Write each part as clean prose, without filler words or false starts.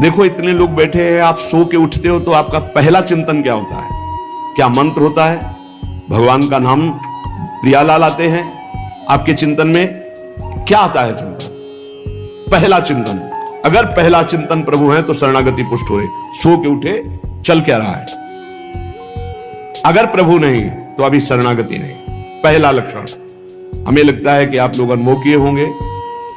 देखो इतने लोग बैठे हैं, आप सो के उठते हो तो आपका पहला चिंतन क्या होता है? क्या मंत्र होता है? भगवान का नाम प्रियालाल आते हैं आपके चिंतन में? क्या आता है चिंतन? पहला चिंतन। अगर पहला चिंतन प्रभु है तो शरणागति पुष्ट हुए। सो के उठे, चल क्या रहा है? अगर प्रभु नहीं तो अभी शरणागति नहीं। पहला लक्षण। हमें लगता है कि आप लोग अनमोकीय होंगे,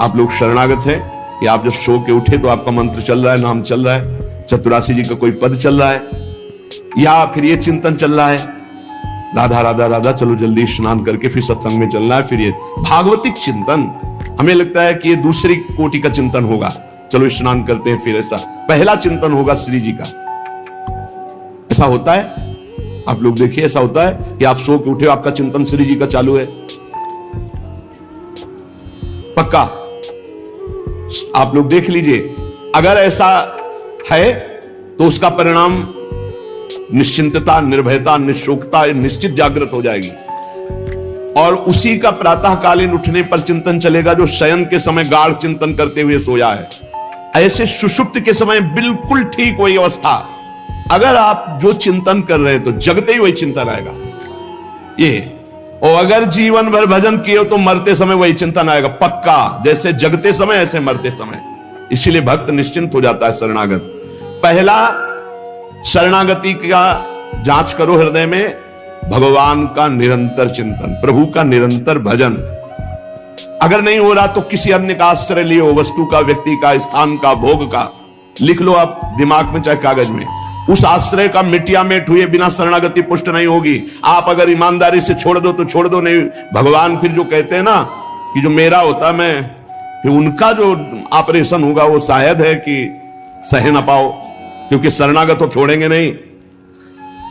आप लोग शरणागत हैं कि आप जब सो के उठे तो आपका मंत्र चल रहा है, नाम चल रहा है, चतुरासी जी का कोई पद चल रहा है, या फिर ये चिंतन चल रहा है, राधा राधा राधा, चलो जल्दी स्नान करके फिर सत्संग में चलना है। फिर ये भागवतिक चिंतन, हमें लगता है कि ये दूसरी कोटि का चिंतन होगा, चलो स्नान करते हैं। फिर ऐसा पहला चिंतन होगा श्री जी का। ऐसा होता है? आप लोग देखिए, ऐसा होता है कि आप सो के उठे, आपका चिंतन श्री जी का चालू है? पक्का? आप लोग देख लीजिए, अगर ऐसा है तो उसका परिणाम निश्चिंतता, निर्भयता, निशोकता निश्चित जागृत हो जाएगी। और उसी का प्रातःकालीन उठने पर चिंतन चलेगा जो शयन के समय गाढ़ चिंतन करते हुए सोया है। ऐसे सुषुप्त के समय बिल्कुल ठीक वही अवस्था। अगर आप जो चिंतन कर रहे हैं तो जगते ही वही चिंतन आएगा ये। और अगर जीवन भर भजन किए तो मरते समय वही चिंतन आएगा पक्का। जैसे जगते समय ऐसे मरते समय। इसीलिए भक्त निश्चिंत हो जाता है शरणागत। पहला शरणागति का जांच करो हृदय में, भगवान का निरंतर चिंतन, प्रभु का निरंतर भजन। अगर नहीं हो रहा तो किसी अन्य का आश्रय लियो, वस्तु का, व्यक्ति का, स्थान का, भोग का। लिख लो आप दिमाग में चाहे कागज में। उस आश्रय का मिटिया मेट हुए बिना शरणागति पुष्ट नहीं होगी। आप अगर ईमानदारी से छोड़ दो तो छोड़ दो, नहीं भगवान फिर जो कहते हैं ना कि जो मेरा होता मैं, फिर उनका जो ऑपरेशन होगा वो शायद है कि सह ना पाओ, क्योंकि शरणागत हो छोड़ेंगे नहीं।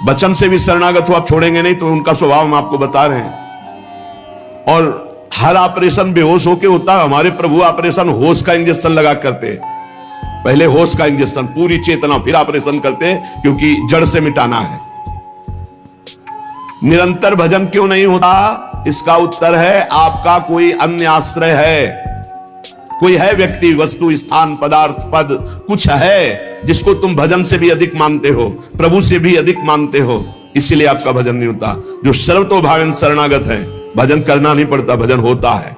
वचन से भी शरणागत हो आप छोड़ेंगे नहीं, तो उनका स्वभाव हम आपको बता रहे हैं। और हर ऑपरेशन बेहोश होके होता है। हमारे प्रभु ऑपरेशन होश का इंजेक्शन लगा करते हैं। पहले होश का इंजेक्शन, पूरी चेतना, फिर ऑपरेशन करते हैं, क्योंकि जड़ से मिटाना है। निरंतर भजन क्यों नहीं होता? इसका उत्तर है आपका कोई अन्य आश्रय है। कोई है व्यक्ति, वस्तु, स्थान, पदार्थ, पद, कुछ है जिसको तुम भजन से भी अधिक मानते हो, प्रभु से भी अधिक मानते हो। इसीलिए आपका भजन नहीं होता। जो सर्वतोभावेन शरणागत है, भजन करना नहीं पड़ता, भजन होता है।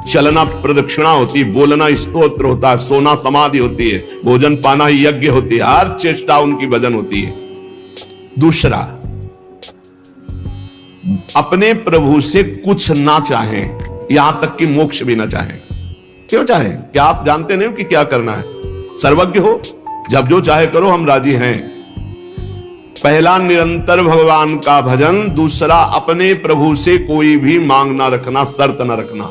चलना प्रदक्षिणा होती है, बोलना स्तोत्र होता है, सोना समाधि होती है, भोजन पाना यज्ञ होती है, हर चेष्टा उनकी भजन होती है। दूसरा, अपने प्रभु से कुछ ना चाहें, यहां तक कि मोक्ष भी ना चाहें। क्यों चाहें? क्या आप जानते नहीं हो कि क्या करना है? सर्वज्ञ हो, जब जो चाहे करो, हम राजी हैं। पहला निरंतर भगवान का भजन, दूसरा अपने प्रभु से कोई भी मांग ना रखना, शर्त ना रखना।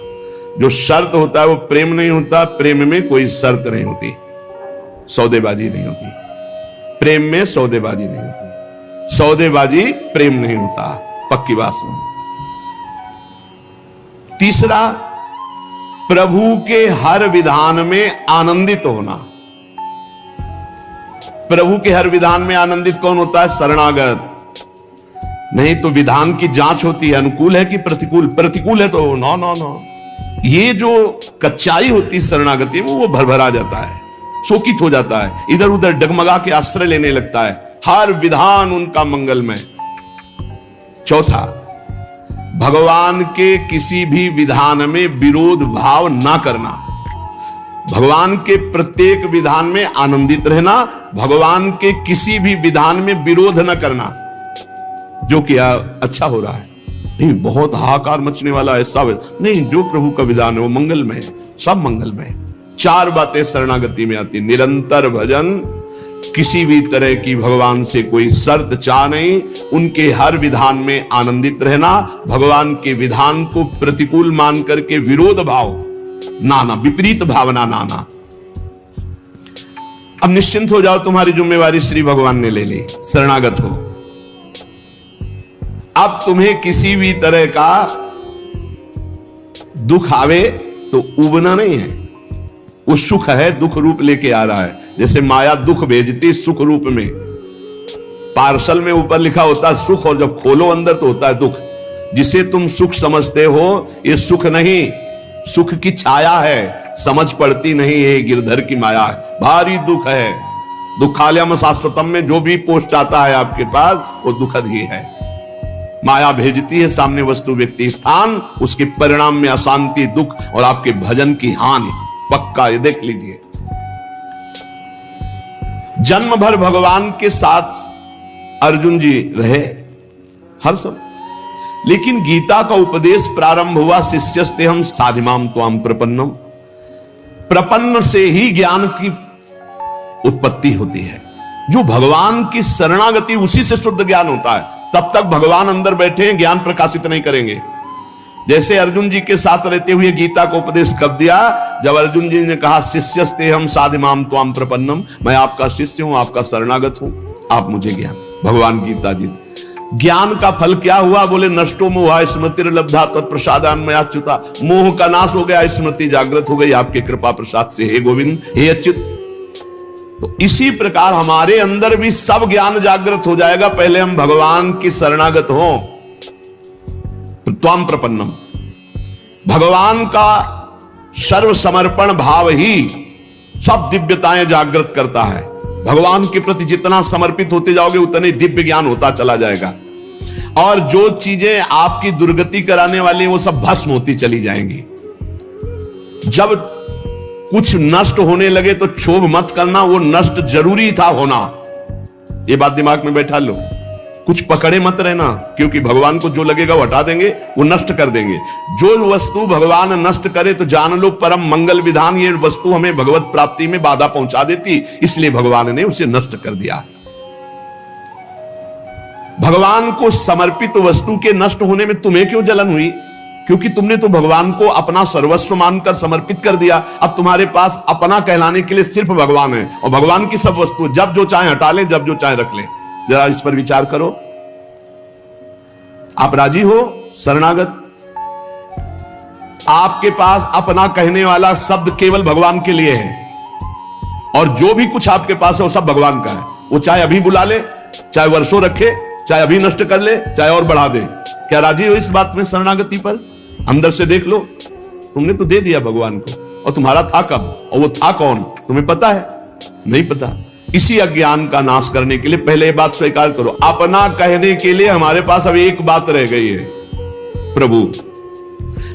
जो शर्त होता है वो प्रेम नहीं होता। प्रेम में कोई शर्त नहीं होती, सौदेबाजी नहीं होती। प्रेम में सौदेबाजी नहीं होती, सौदेबाजी प्रेम नहीं होता, पक्की बात सुनो। तीसरा, प्रभु के हर विधान में आनंदित होना। प्रभु के हर विधान में आनंदित कौन होता है? शरणागत। नहीं तो विधान की जांच होती है, अनुकूल है कि प्रतिकूल। प्रतिकूल है तो नो नो नो। ये जो कच्चाई होती है शरणागति में, वो भरभरा जाता है, शोकित हो जाता है, इधर उधर डगमगा के आश्रय लेने लगता है। हर विधान उनका मंगलमय। चौथा, भगवान के किसी भी विधान में विरोध भाव ना करना। भगवान के प्रत्येक विधान में आनंदित रहना, भगवान के किसी भी विधान में विरोध न करना। जो किया अच्छा हो रहा है, नहीं बहुत हाहाकार मचने वाला है, सब नहीं, जो प्रभु का विधान है वो मंगलमय है, सब मंगलमय है। चार बातें शरणागति में आती। निरंतर भजन, किसी भी तरह की भगवान से कोई शर्त चाह नहीं, उनके हर विधान में आनंदित रहना, भगवान के विधान को प्रतिकूल मान करके विरोध भाव नाना, विपरीत भावना नाना। अब निश्चिंत हो जाओ, तुम्हारी जिम्मेवारी श्री भगवान ने ले ली, शरणागत हो। अब तुम्हें किसी भी तरह का दुख आवे तो उबना नहीं है। वो सुख है, दुख रूप लेके आ रहा है। जैसे माया दुख भेजती सुख रूप में, पार्सल में ऊपर लिखा होता है सुख, और जब खोलो अंदर तो होता है दुख। जिसे तुम सुख समझते हो ये सुख नहीं, सुख की छाया है, समझ पड़ती नहीं है, गिरधर की माया है। भारी दुख है, दुखालयम शाश्वतम में जो भी पोस्ट आता है आपके पास वो दुखद ही है। माया भेजती है सामने वस्तु व्यक्ति स्थान, उसके परिणाम में अशांति, दुख और आपके भजन की हानि पक्का। ये देख लीजिए, जन्म भर भगवान के साथ अर्जुन जी रहे हर समय, लेकिन गीता का उपदेश प्रारंभ हुआ शिष्यस्ते हम साधिमाम त्वाम प्रपन्नम। प्रपन्न से ही ज्ञान की उत्पत्ति होती है। जो भगवान की शरणागति, उसी से शुद्ध ज्ञान होता है। तब तक भगवान अंदर बैठे हैं, ज्ञान प्रकाशित नहीं करेंगे। जैसे अर्जुन जी के साथ रहते हुए गीता का उपदेश कब दिया? जब अर्जुन जी ने कहा शिष्यस्ते हम साधिमाम त्वाम प्रपन्नम, मैं आपका शिष्य हूं, आपका शरणागत हूं, आप मुझे ज्ञान। भगवान गीता जी, ज्ञान का फल क्या हुआ? बोले नष्टो मोह स्मृतिर्लब्धा तत्प्रसादान मयाच्युता। मोह का नाश हो गया, स्मृति जागृत हो गई आपके कृपा प्रसाद से, हे गोविंद, हे अच्युत। तो इसी प्रकार हमारे अंदर भी सब ज्ञान जागृत हो जाएगा, पहले हम भगवान की शरणागत हो। त्वाम प्रपन्नम, भगवान का सर्व समर्पण भाव ही सब दिव्यताएं जागृत करता है। भगवान के प्रति जितना समर्पित होते जाओगे उतने दिव्य ज्ञान होता चला जाएगा, और जो चीजें आपकी दुर्गति कराने वाली वो सब भस्म होती चली जाएंगी। जब कुछ नष्ट होने लगे तो क्षोभ मत करना, वो नष्ट जरूरी था होना। ये बात दिमाग में बैठा लो। कुछ पकड़े मत रहना, क्योंकि भगवान को जो लगेगा वो हटा देंगे, वो नष्ट कर देंगे। जो वस्तु भगवान नष्ट करे तो जान लो परम मंगल विधान, ये वस्तु हमें भगवत प्राप्ति में बाधा पहुंचा देती, इसलिए भगवान ने उसे नष्ट कर दिया। भगवान को समर्पित वस्तु के नष्ट होने में तुम्हें क्यों जलन हुई? क्योंकि तुमने तो भगवान को अपना सर्वस्व मानकर समर्पित कर दिया। अब तुम्हारे पास अपना कहलाने के लिए सिर्फ भगवान है, और भगवान की सब वस्तु जब जो चाहे हटा ले, जब जो चाहे रख ले। जरा इस पर विचार करो। आप राजी हो शरणागत? आपके पास अपना कहने वाला शब्द केवल भगवान के लिए है, और जो भी कुछ आपके पास है वो सब भगवान का है। वो चाहे अभी बुला ले, चाहे वर्षों रखे, चाहे अभी नष्ट कर ले, चाहे और बढ़ा दे। क्या राजी हो इस बात में शरणागति पर? अंदर से देख लो, तुमने तो दे दिया भगवान को, और तुम्हारा था कब, और वो था कौन, तुम्हें पता है? नहीं पता। इसी अज्ञान का नाश करने के लिए पहले ये बात स्वीकार करो, अपना कहने के लिए हमारे पास अब एक बात रह गई है, प्रभु।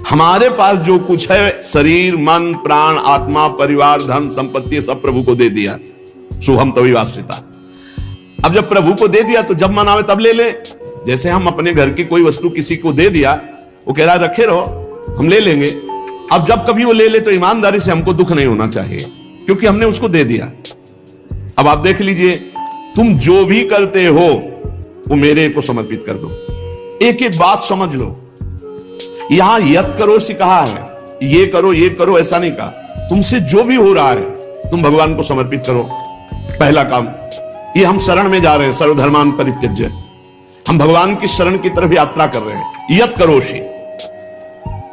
हमारे पास जो कुछ है, शरीर, मन, प्राण, आत्मा, परिवार, धन, संपत्ति, सब प्रभु को दे दिया। शुभम तभी वास्ता। अब जब प्रभु को दे दिया तो जब मन आवे तब ले ले। जैसे हम अपने घर की कोई वस्तु किसी को दे दिया, वो कह रहा है रखे रहो, हम ले लेंगे। अब जब कभी वो ले ले तो ईमानदारी से हमको दुख नहीं होना चाहिए, क्योंकि हमने उसको दे दिया। अब आप देख लीजिए, तुम जो भी करते हो वो मेरे को समर्पित कर दो। एक एक बात समझ लो। यहां यत करो से कहा है, ये करो ऐसा नहीं कहा। तुमसे जो भी हो रहा है तुम भगवान को समर्पित करो। पहला काम ये, हम शरण में जा रहे हैं, सर्वधर्मान परित्यज्य। हम भगवान की शरण की तरफ यात्रा कर रहे हैं। यत करोषि,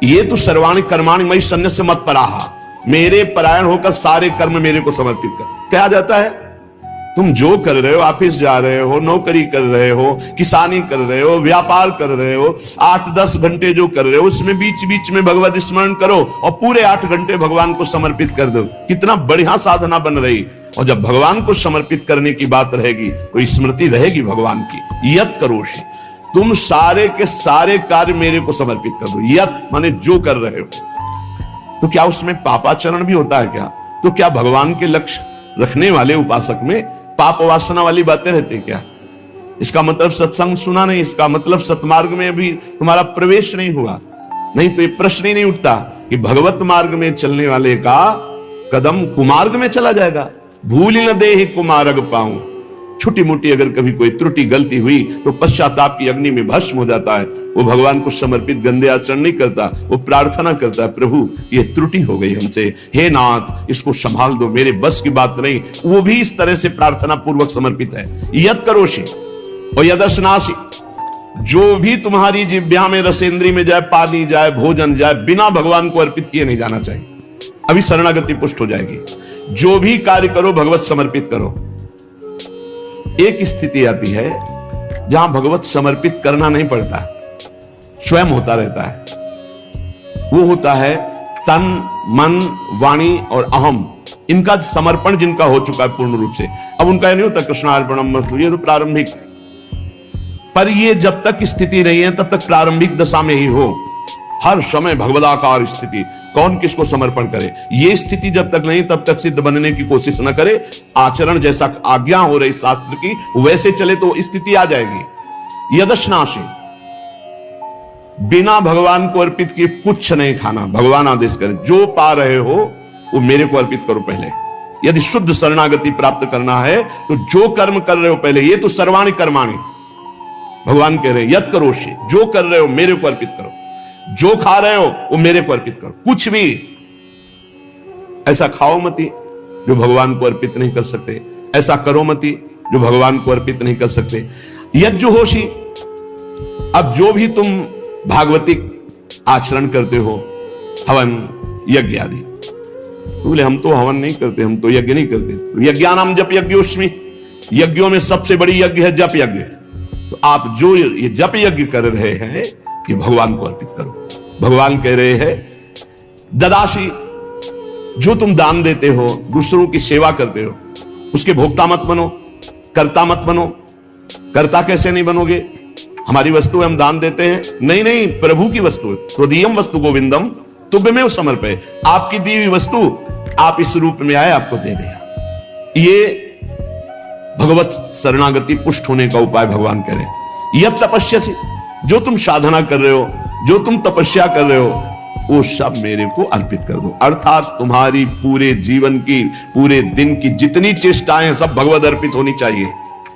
ये तो सर्वाणि कर्माणि मयि सन्न्यस्य मत्पराः, मेरे परायण होकर सारे कर्म मेरे को समर्पित कर। क्या जाता है? तुम जो कर रहे हो, ऑफिस जा रहे हो, नौकरी कर रहे हो, किसानी कर रहे हो, व्यापार कर रहे हो, 8-10 घंटे जो कर रहे हो उसमें बीच बीच में भगवत स्मरण करो, और पूरे 8 घंटे भगवान को समर्पित कर दो। कितना बढ़िया साधना बन रही। और जब भगवान को समर्पित करने की बात रहेगी तो स्मृति रहेगी भगवान की। यत करोषि, तुम सारे के सारे कार्य मेरे को समर्पित कर दो। यत माने जो कर रहे हो। तो क्या उसमें पापाचरण भी होता है क्या? तो क्या भगवान के लक्ष्य रखने वाले उपासक में पाप वासना वाली बातें रहती क्या? इसका मतलब सत्संग सुना नहीं, इसका मतलब सतमार्ग में भी तुम्हारा प्रवेश नहीं हुआ। नहीं तो ये प्रश्न ही नहीं उठता कि भगवत मार्ग में चलने वाले का कदम कुमार्ग में चला जाएगा। भूल न दे ही कुमार्ग पाऊं। छोटी मोटी अगर कभी कोई त्रुटि गलती हुई तो पश्चाताप की अग्नि में भस्म हो जाता है। वो भगवान को समर्पित गंदे आचरण नहीं करता, वो प्रार्थना करता है, प्रभु ये त्रुटि हो गई हमसे, हे नाथ इसको संभाल दो, मेरे बस की बात नहीं। वो भी इस तरह से प्रार्थना पूर्वक समर्पित है। यत करोषि और यदर्शनासि, जो भी तुम्हारी जिह्वा में, रसेंद्री में जाए, पानी जाए, भोजन जाए, बिना भगवान को अर्पित किए नहीं जाना चाहिए। अभी शरणागति पुष्ट हो जाएगी। जो भी कार्य करो भगवत समर्पित करो। एक स्थिति आती है जहां भगवत समर्पित करना नहीं पड़ता, स्वयं होता रहता है। वो होता है तन, मन, वाणी और अहम, इनका समर्पण जिनका हो चुका है पूर्ण रूप से, अब उनका नहीं होता कृष्णार्पणमस्तु, ये तो प्रारंभिक। पर ये जब तक स्थिति नहीं है तब तक प्रारंभिक दशा में ही हो, हर समय भगवदाकार स्थिति, कौन किसको समर्पण करे, ये स्थिति जब तक नहीं तब तक सिद्ध बनने की कोशिश न करे। आचरण जैसा आज्ञा हो रही शास्त्र की वैसे चले तो स्थिति आ जाएगी। यदश्नासी, बिना भगवान को अर्पित किए कुछ नहीं खाना। भगवान आदेश करे जो पा रहे हो वो मेरे को अर्पित करो पहले। यदि शुद्ध शरणागति प्राप्त करना है तो जो कर्म कर रहे हो पहले, ये तो सर्वाणि कर्माणि भगवान कह रहे हैं, यत् करोषि, जो कर रहे हो मेरे को अर्पित करो, जो खा रहे हो वो मेरे को अर्पित करो। कुछ भी ऐसा खाओ मती जो भगवान को अर्पित नहीं कर सकते, ऐसा करो मती जो भगवान को अर्पित नहीं कर सकते। यज्जुहोषि, अब जो भी तुम भागवतिक आचरण करते हो, हवन यज्ञ आदि, तो बोले हम तो हवन नहीं करते, हम तो यज्ञ नहीं करते। तो यज्ञानाम जप यज्ञोस्मि, यज्ञों में सबसे बड़ी यज्ञ है जप यज्ञ। तो आप जो ये जप यज्ञ कर रहे हैं ये भगवान को अर्पित करो। भगवान कह रहे हैं ददाशी, जो तुम दान देते हो, दूसरों की सेवा करते हो, उसके भोक्ता मत बनो, कर्ता मत बनो। कर्ता कैसे नहीं बनोगे? हमारी वस्तु है, हम दान देते हैं, नहीं नहीं, प्रभु की वस्तु है। त्वदीयम वस्तु गोविंदम तुभ्यमेव समर्पये, आपकी दी हुई वस्तु आप इस रूप में आए, आपको दे दिया। ये भगवत शरणागति पुष्ट होने का उपाय भगवान कह रहे हैं। यह तपस्या से, जो तुम साधना कर रहे हो, जो तुम तपस्या कर रहे हो, वो सब मेरे को अर्पित कर दो। अर्थात तुम्हारी पूरे जीवन की, पूरे दिन की जितनी चेष्टाएं सब भगवत अर्पित होनी चाहिए।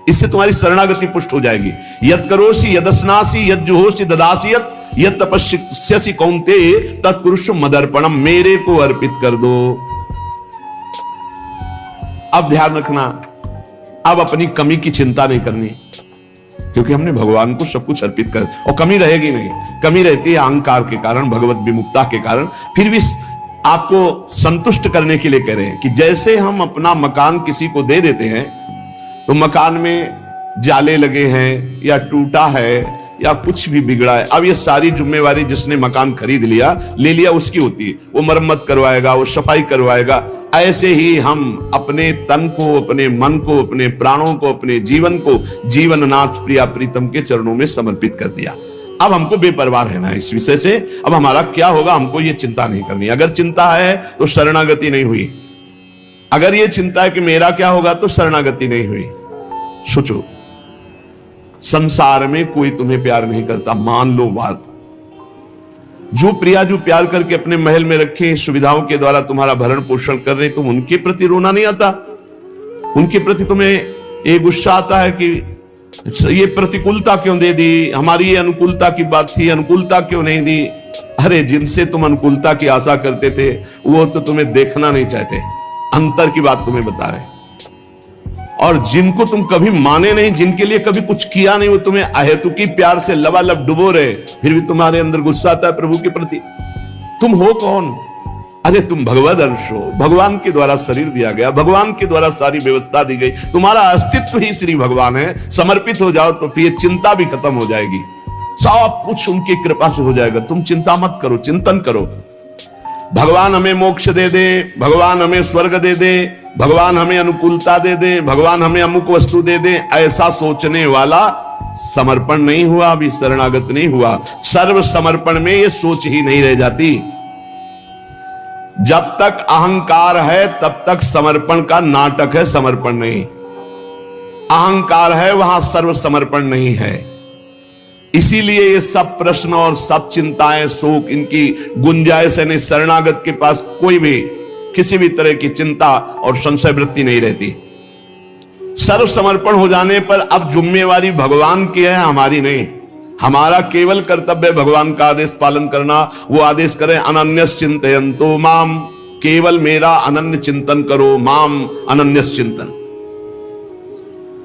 इससे तुम्हारी शरणागति पुष्ट हो जाएगी। यद करोषि यदस्नासि यज्जुहोषि ददासि यद तपस्यसि कौन्तेय तत्कुरुषु मदर्पणम, मेरे को अर्पित कर दो। अब ध्यान रखना, अब अपनी कमी की चिंता नहीं करनी, क्योंकि हमने भगवान को सब कुछ अर्पित कर, और कमी रहेगी नहीं। कमी रहती है अहंकार के कारण, भगवत विमुक्ता के कारण। फिर भी आपको संतुष्ट करने के लिए कह रहे हैं कि जैसे हम अपना मकान किसी को दे देते हैं तो मकान में जाले लगे हैं या टूटा है या कुछ भी बिगड़ा है, अब ये सारी जिम्मेवारी जिसने मकान खरीद लिया ले लिया उसकी होती है, वो मरम्मत करवाएगा, वो सफाई करवाएगा। ऐसे ही हम अपने तन को, अपने मन को, अपने प्राणों को, अपने जीवन को जीवननाथ प्रिया प्रीतम के चरणों में समर्पित कर दिया। अब हमको बेपरवाह रहना है इस विषय से। अब हमारा क्या होगा हमको ये चिंता नहीं करनी। अगर चिंता है तो शरणागति नहीं हुई, अगर ये चिंता है कि मेरा क्या होगा तो शरणागति नहीं हुई। सोचो, संसार में कोई तुम्हें प्यार नहीं करता, मान लो बात। जो प्रिया जो प्यार करके अपने महल में रखे, सुविधाओं के द्वारा तुम्हारा भरण पोषण कर रहे, तुम उनके प्रति रोना नहीं आता? उनके प्रति तुम्हें ये गुस्सा आता है कि ये प्रतिकूलता क्यों दे दी, हमारी ये अनुकूलता की बात थी, अनुकूलता क्यों नहीं दी? अरे जिनसे तुम अनुकूलता की आशा करते थे वो तो तुम्हें देखना नहीं चाहते, अंतर की बात तुम्हें बता रहे। और जिनको तुम कभी माने नहीं, जिनके लिए कभी कुछ किया नहीं, वो तुम्हें अहेतुकी प्यार से लबालब डुबो रहे, फिर भी तुम्हारे अंदर गुस्सा आता है प्रभु के प्रति। तुम हो कौन? अरे तुम भगवद अंश हो, भगवान के द्वारा शरीर दिया गया, भगवान के द्वारा सारी व्यवस्था दी गई, तुम्हारा अस्तित्व ही श्री भगवान है। समर्पित हो जाओ तो फिर चिंता भी खत्म हो जाएगी, सब कुछ उनकी कृपा से हो जाएगा। तुम चिंता मत करो, चिंतन करो। भगवान हमें मोक्ष दे दे, भगवान हमें स्वर्ग दे दे, भगवान हमें अनुकूलता दे दे, भगवान हमें अमुक वस्तु दे दे, ऐसा सोचने वाला समर्पण नहीं हुआ, अभी शरणागत नहीं हुआ। सर्व समर्पण में ये सोच ही नहीं रह जाती। जब तक अहंकार है तब तक समर्पण का नाटक है, समर्पण नहीं। अहंकार है वहां सर्व समर्पण नहीं है। इसीलिए ये सब प्रश्न और सब चिंताएं, शोक, इनकी गुंजाइश नहीं। शरणागत के पास कोई भी किसी भी तरह की चिंता और संशय वृत्ति नहीं रहती। सर्व समर्पण हो जाने पर अब जिम्मेवारी भगवान की है, हमारी नहीं। हमारा केवल कर्तव्य भगवान का आदेश पालन करना। वो आदेश करें अनन्यस चिंतयन्तो माम, केवल मेरा अनन्य चिंतन करो, माम अनन्यस चिंतन।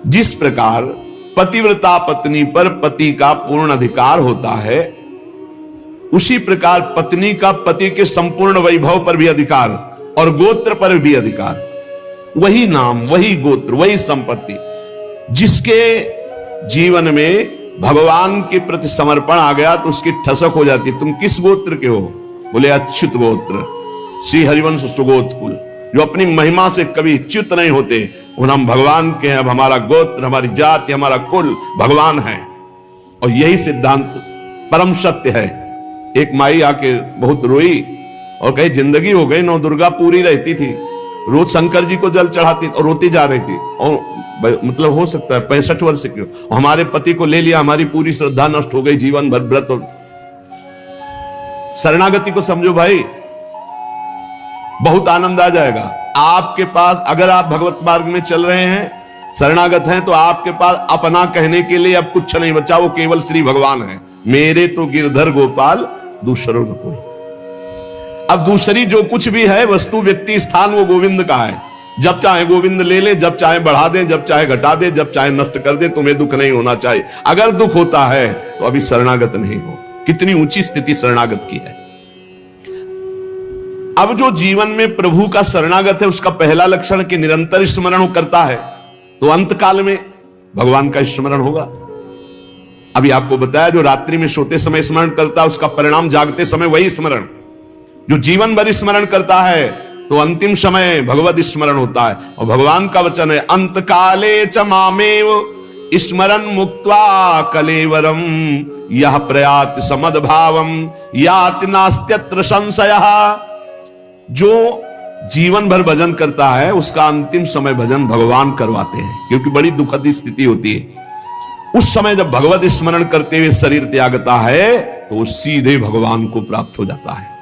जिस प्रकार पतिव्रता पत्नी पर पति का पूर्ण अधिकार होता है, उसी प्रकार पत्नी का पति के संपूर्ण वैभव पर भी अधिकार और गोत्र पर भी अधिकार। वही नाम, वही गोत्र, वही संपत्ति। जिसके जीवन में भगवान के प्रति समर्पण आ गया तो उसकी ठसक हो जाती। तुम किस गोत्र के हो? बोले अच्युत गोत्र, श्री हरिवंश सुगोत कुल। जो अपनी महिमा से कभी च्युत नहीं होते, और हम भगवान के हैं। अब हमारा गोत्र, हमारी जाति, हमारा कुल भगवान है। और यही सिद्धांत परम सत्य है। एक माई आके बहुत रोई और कही जिंदगी हो गई, नौ दुर्गा पूरी रहती थी, रोज शंकर जी को जल चढ़ाती और रोती जा रही थी, और मतलब हो सकता है 65 वर्ष की, हमारे पति को ले लिया, हमारी पूरी श्रद्धा नष्ट हो गई, जीवन भर व्रत। और शरणागति को समझो भाई, बहुत आनंद आ जाएगा आपके पास। अगर आप भगवत मार्ग में चल रहे हैं, शरणागत हैं, तो आपके पास अपना कहने के लिए अब कुछ नहीं बचा, वो केवल श्री भगवान है। मेरे तो गिरधर गोपाल दूसरों न कोई। अब दूसरी जो कुछ भी है वस्तु, व्यक्ति, स्थान, वो गोविंद का है। जब चाहे गोविंद ले ले, जब चाहे बढ़ा दे, जब चाहे घटा दे, जब चाहे नष्ट कर दे। तुम्हें दुख नहीं होना चाहिए। अगर दुख होता है तो अभी शरणागत नहीं हो। कितनी ऊंची स्थिति शरणागत की है। अब जो जीवन में प्रभु का शरणागत है, उसका पहला लक्षण कि निरंतर स्मरण करता है, तो अंत काल में भगवान का स्मरण होगा। अभी आपको बताया, जो रात्रि में सोते समय स्मरण करता है, उसका परिणाम जागते समय वही स्मरण। जो जीवन भर स्मरण करता है, तो अंतिम समय भगवत स्मरण होता है। और भगवान का वचन है, अंत काले च मामेव स्मरन मुक्त्वा कलेवरम यह प्रयात समदभावम याति नास्त्यत्र संशयः। जो जीवन भर भजन करता है, उसका अंतिम समय भजन भगवान करवाते हैं, क्योंकि बड़ी दुखद स्थिति होती है। उस समय जब भगवत स्मरण करते हुए शरीर त्यागता है, तो वो सीधे भगवान को प्राप्त हो जाता है।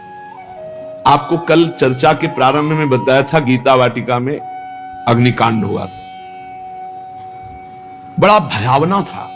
आपको कल चर्चा के प्रारंभ में बताया था, गीता वाटिका में अग्निकांड हुआ था, बड़ा भयावना था।